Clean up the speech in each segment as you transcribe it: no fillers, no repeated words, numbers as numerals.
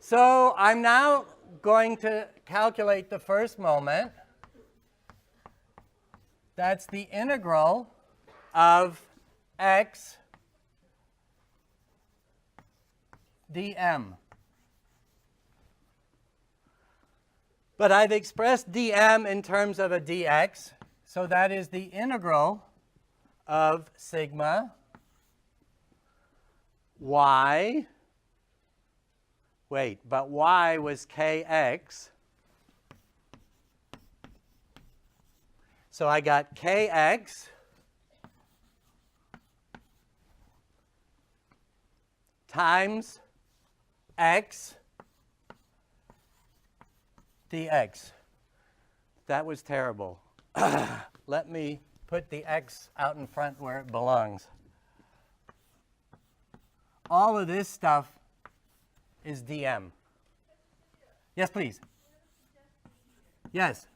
So I'm now going to calculate the first moment. That's the integral of x dm. But I've expressed dm in terms of a dx, so that is the integral of sigma y. Wait, but y was kx. So I got kx times x dx. That was terrible. Let me put the x out in front where it belongs. All of this stuff is dm. Yes, please. Yes.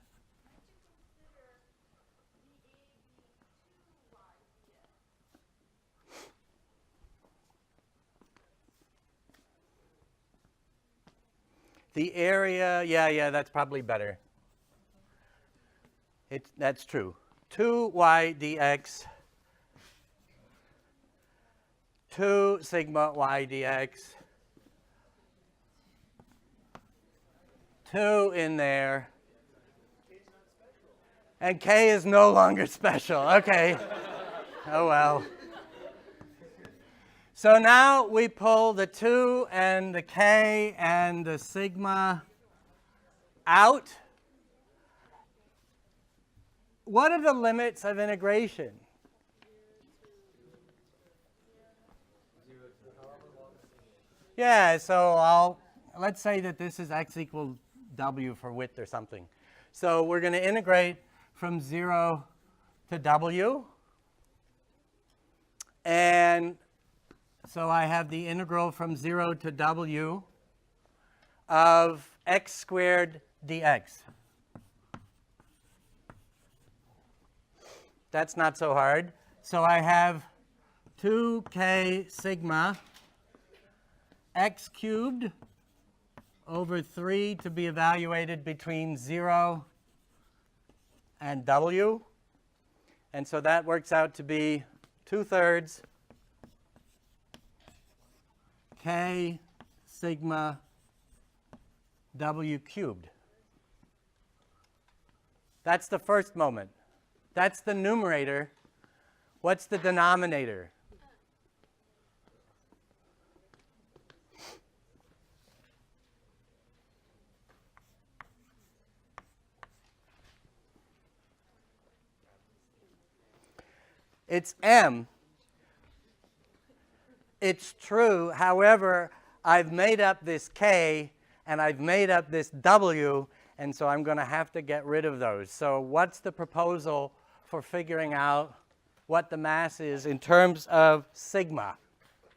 The area, yeah, that's probably better. That's true. 2y dx, 2 sigma y dx, 2 in there, and k is no longer special. Okay. Oh, well. So now we pull the 2 and the k and the sigma out. What are the limits of integration? Yeah, so let's say that this is x equals w for width or something. So we're going to integrate from 0 to w. And so I have the integral from 0 to w of x squared dx. That's not so hard. So I have 2k sigma x cubed over 3 to be evaluated between 0 and w. And so that works out to be 2/3 k sigma w cubed. That's the first moment. That's the numerator. What's the denominator? It's m. It's true. However, I've made up this k and I've made up this w, and so I'm going to have to get rid of those. So what's the proposal for figuring out what the mass is in terms of sigma,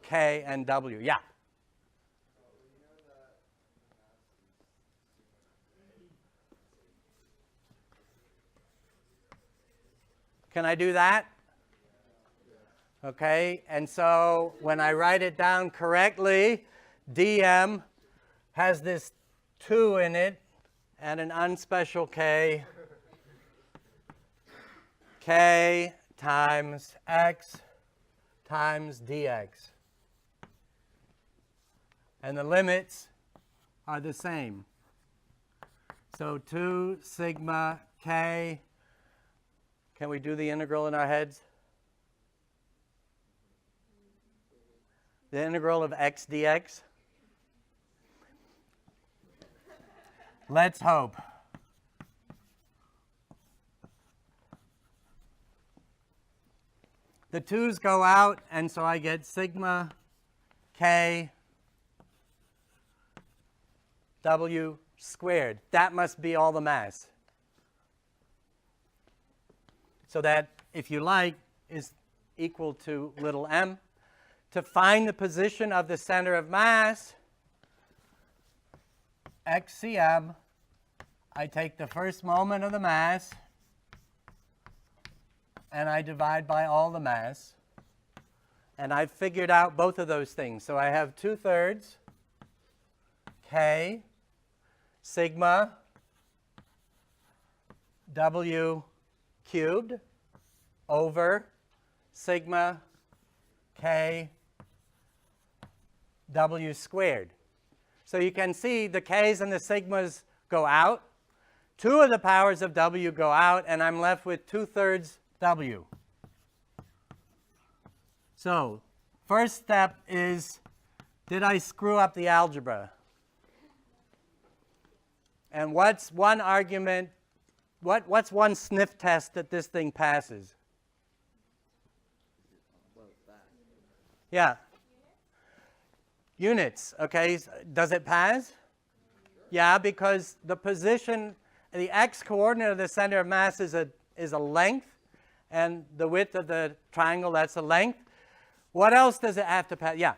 k, and w? Yeah? Can I do that? Okay, and so when I write it down correctly, dm has this 2 in it and an unspecial k. K times x times dx. And the limits are the same. So 2 sigma k. Can we do the integral in our heads? The integral of x dx? Let's hope. The 2's go out, and so I get sigma k w squared. That must be all the mass. So that, if you like, is equal to little m. To find the position of the center of mass, xcm, I take the first moment of the mass, and I divide by all the mass. And I've figured out both of those things. So I have 2/3 K sigma W cubed over sigma K W squared. So you can see the K's and the sigmas go out. 2 of the powers of W go out, and I'm left with 2/3 W. So first step is, did I screw up the algebra? And what's one argument, what's one sniff test that this thing passes? Yeah. Units, okay. Does it pass? Yeah, because the position, the x-coordinate of the center of mass is a length, and the width of the triangle, that's a length. What else does it have to pass? Yeah.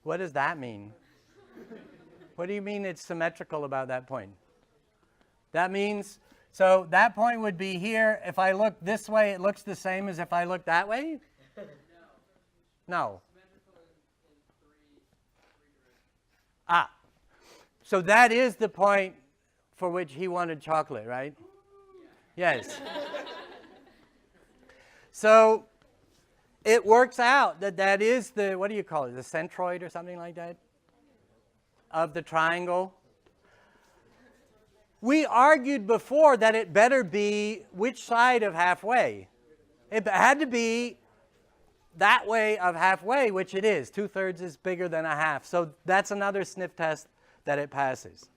What does that mean? What do you mean it's symmetrical about that point? That means, so that point would be here. If I look this way, it looks the same as if I look that way? No. Ah. So that is the point for which he wanted chocolate, right? Yes. So it works out that that is the, what do you call it, the centroid or something like that of the triangle. We argued before that it better be which side of halfway? It had to be that way of halfway, which it is. 2/3 is bigger than a half. So that's another sniff test that it passes.